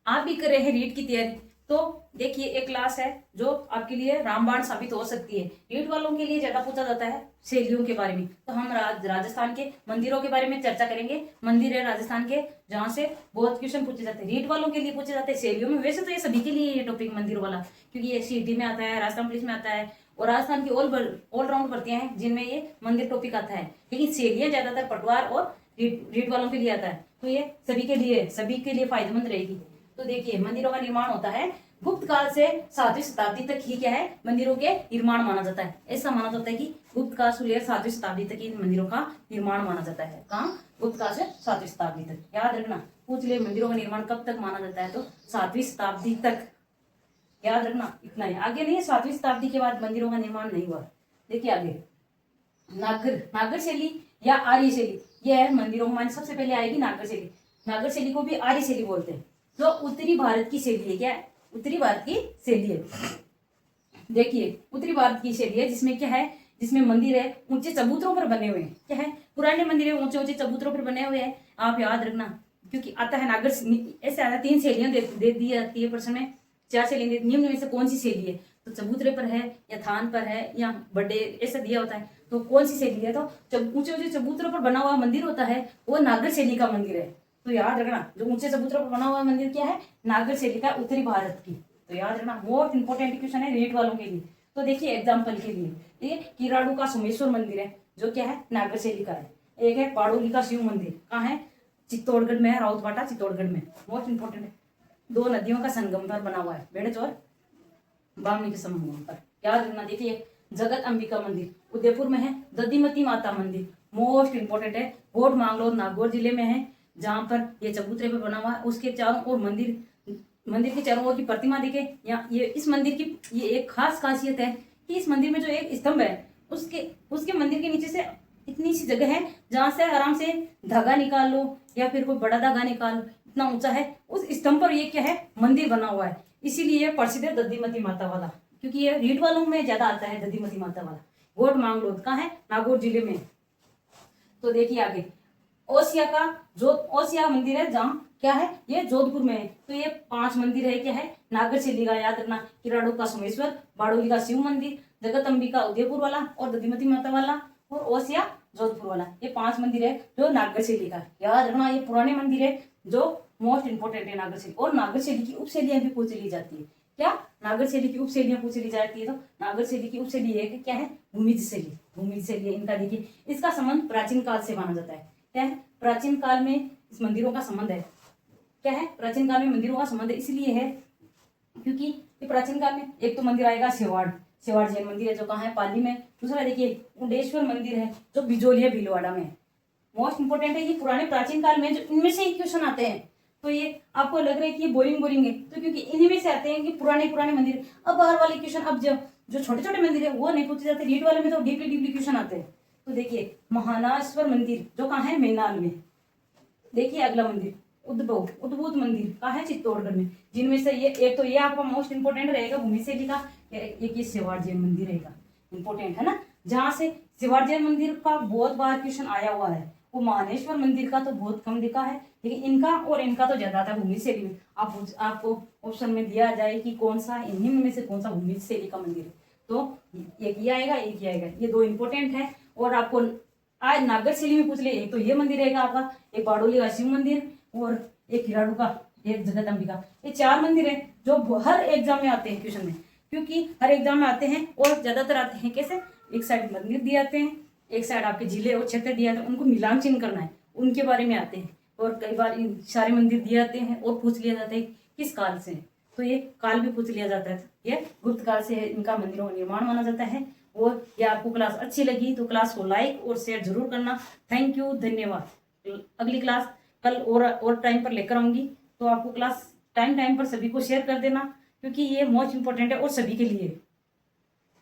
आप भी कर रहे हैं रीट की तैयारी, तो देखिए एक क्लास है जो आपके लिए रामबाण साबित हो सकती है। रीट वालों के लिए ज्यादा पूछा जाता है शैलियों के बारे में, तो हम राजस्थान के मंदिरों के बारे में चर्चा करेंगे। मंदिर है राजस्थान के जहाँ से बहुत क्वेश्चन पूछे जाते हैं, रीट वालों के लिए पूछे जाते हैं शैलियों में। वैसे तो ये सभी के लिए ये टॉपिक मंदिर वाला, क्योंकि ये सीटी में आता है, राजस्थान पुलिस में आता है, और राजस्थान की ऑलराउंड भर्तियां हैं जिनमें ये मंदिर टॉपिक आता है। लेकिन शैलियां ज्यादातर पटवार और रीट वालों के लिए आता है, तो ये सभी के लिए फायदेमंद रहेगी। तो देखिए मंदिरों का निर्माण होता है गुप्त काल से 7वीं शताब्दी तक ही क्या है मंदिरों के निर्माण माना जाता है। ऐसा माना जाता है कि गुप्त काल से लेकर 7वीं शताब्दी तक इन मंदिरों का निर्माण माना जाता है। कहाँ? गुप्त काल से 7वीं शताब्दी तक। याद रखना, पूछ ले मंदिरों का निर्माण कब तक माना जाता है, तो 7वीं शताब्दी तक। याद रखना, इतना ही, आगे नहीं है। 7वीं शताब्दी के बाद मंदिरों का निर्माण नहीं हुआ। देखिए आगे, नागर शैली या आर्य शैली, यह मंदिरों में सबसे पहले आएगी नागर शैली। नागर शैली को भी आर्य शैली बोलते हैं, जो उत्तरी भारत की शैली है। क्या है? उत्तरी भारत की शैली है। देखिए उत्तरी भारत की शैली है जिसमें क्या है, जिसमें मंदिर है ऊंचे चबूतरों पर बने हुए हैं। क्या है? पुराने मंदिर है ऊंचे ऊंचे चबूतरों पर बने हुए हैं। आप याद रखना, क्योंकि आता है नागर, ऐसे आता है 3 शैलियां दे दी जाती है प्रश्न में। 4 शैलियां, निम्न में से कौन सी शैली है, तो चबूतरे पर है या थान पर है या बड़े, ऐसा दिया होता है। तो कौन सी शैली है, तो ऊंचे ऊंचे चबूतरों पर बना हुआ मंदिर होता है वो नागर शैली का मंदिर है। तो याद रखना, जो ऊंचे चबूतरों पर बना हुआ मंदिर क्या है, नागर शैली का, उत्तरी भारत की। तो याद रखना, बहुत इंपॉर्टेंट क्वेश्चन है रीट वालों के लिए। तो देखिए एग्जाम्पल के लिए, ये किराड़ू का सोमेश्वर मंदिर है जो क्या है नागर शैली का है। एक है पाड़ोली का शिव मंदिर, कहाँ है? चित्तौड़गढ़ में है, राउतवाटा चित्तौड़गढ़ में। बहुत इंपॉर्टेंट है, 2 नदियों का संगम पर बना हुआ है, बेड़च और बामनी के संगम पर। याद रखना। देखिए जगत अंबिका मंदिर उदयपुर में है। दधिमती माता मंदिर मोस्ट इंपोर्टेंट है, गोड मांगलोर नागौर जिले में है, जहां पर ये चबूतरे पर बना हुआ है। उसके चारों ओर मंदिर के चारों ओर की प्रतिमा देखे। या ये इस मंदिर की ये एक खास खासियत है कि इस मंदिर में जो एक स्तंभ है उसके मंदिर के नीचे से इतनी सी जगह है जहां से आराम से धागा निकाल लो या फिर कोई बड़ा धागा निकाल लो, इतना ऊंचा है। उस स्तंभ पर ये क्या है मंदिर बना हुआ है, इसीलिए ये प्रसिद्ध है दधिमती माता वाला, क्योंकि ये रीट वालों में ज्यादा आता है दधिमती माता वाला। गोड मांगलोद कहाँ है? नागौर जिले में। तो देखिए आगे, ओसिया मंदिर है जहाँ क्या है, ये जोधपुर में है। तो ये 5 मंदिर है, क्या है नागर शैली का। याद रखना, किराड़ू का सोमेश्वर, बाड़ोली का शिव मंदिर, जगत अंबिका उदयपुर वाला और दधिमती माता वाला, और ओसिया जोधपुर वाला। ये 5 मंदिर है जो नागर शैली का। याद रखना, ये पुराने मंदिर है जो मोस्ट इंपोर्टेंट है नागर शैली। और नागर शैली की उपशैलियां भी पूछ ली जाती है। क्या? नागर शैली की उपशैलियां पूछ ली जाती है। तो नागर शैली की उपशैली एक क्या है, भूमिज शैली। भूमिज शैली है इनका। देखिए इसका संबंध प्राचीन काल से माना जाता है। क्या है? प्राचीन काल में इस मंदिरों का संबंध है। क्या है? प्राचीन काल में मंदिरों का संबंध इसलिए है क्योंकि ये प्राचीन काल में, एक तो मंदिर आएगा सेवाड़ जैन मंदिर है जो कहाँ है, पाली में। दूसरा देखिए मुंडेश्वर मंदिर है जो बिजोलिया भीलवाड़ा में है। मोस्ट इंपोर्टेंट है, ये पुराने प्राचीन काल में जो इनमें से ही क्वेश्चन आते हैं। तो ये आपको लग रहा है कि ये बोरिंग है, तो क्योंकि इन्हीं में से आते हैं कि पुराने मंदिर। अब बाहर वाले क्वेश्चन, अब जो छोटे छोटे मंदिर है वो नहीं पूछे जाते, रीट वाले में तो डीपली क्वेश्चन आते हैं। तो देखिए महानाश्वर मंदिर जो कहाँ है, मेनाल में। देखिए अगला मंदिर उद्भूत मंदिर कहाँ है, चित्तौड़गढ़ में। जिनमें से ये एक तो ये आपका मोस्ट इंपोर्टेंट रहेगा भूमि शैली का, एक ये सेवाड़ जैन मंदिर रहेगा, इंपोर्टेंट है ना, जहाँ से सेवाड़ जैन मंदिर का बहुत बार क्वेश्चन आया हुआ है। वो महानेश्वर मंदिर का तो बहुत कम दिखा है, लेकिन इनका और इनका तो ज्यादा था भूमि शैली में। आपको ऑप्शन में दिया जाए कि कौन सा इन्हीं में से कौन सा भूमि शैली का मंदिर है, तो एक ही आएगा, एक ही आएगा। ये 2 इंपोर्टेंट है। और आपको आज नागर शैली में पूछ ले, एक तो ये मंदिर रहेगा आपका, एक बाड़ोली का शिव मंदिर और एक किराड़ू का, एक जगत अंबिका। ये 4 मंदिर है जो हर एग्जाम में आते हैं क्वेश्चन में, क्योंकि हर एग्जाम में आते हैं और ज्यादातर आते हैं कैसे, एक साइड मंदिर दिए आते हैं, एक साइड आपके जिले और क्षेत्र दिए आते हैं, उनको मिलान चिन्ह करना है, उनके बारे में आते हैं। और कई बार इन सारे मंदिर दिए आते हैं और पूछ लिया जाता है किस काल से, तो ये काल भी पूछ लिया जाता है। ये गुप्त काल से इनका मंदिरों का निर्माण माना जाता है। और ये आपको क्लास अच्छी लगी तो क्लास को लाइक और शेयर जरूर करना। थैंक यू, धन्यवाद। अगली क्लास कल और टाइम पर लेकर आऊंगी, तो आपको क्लास टाइम पर सभी को शेयर कर देना, क्योंकि ये मोस्ट इंपोर्टेंट है और सभी के लिए।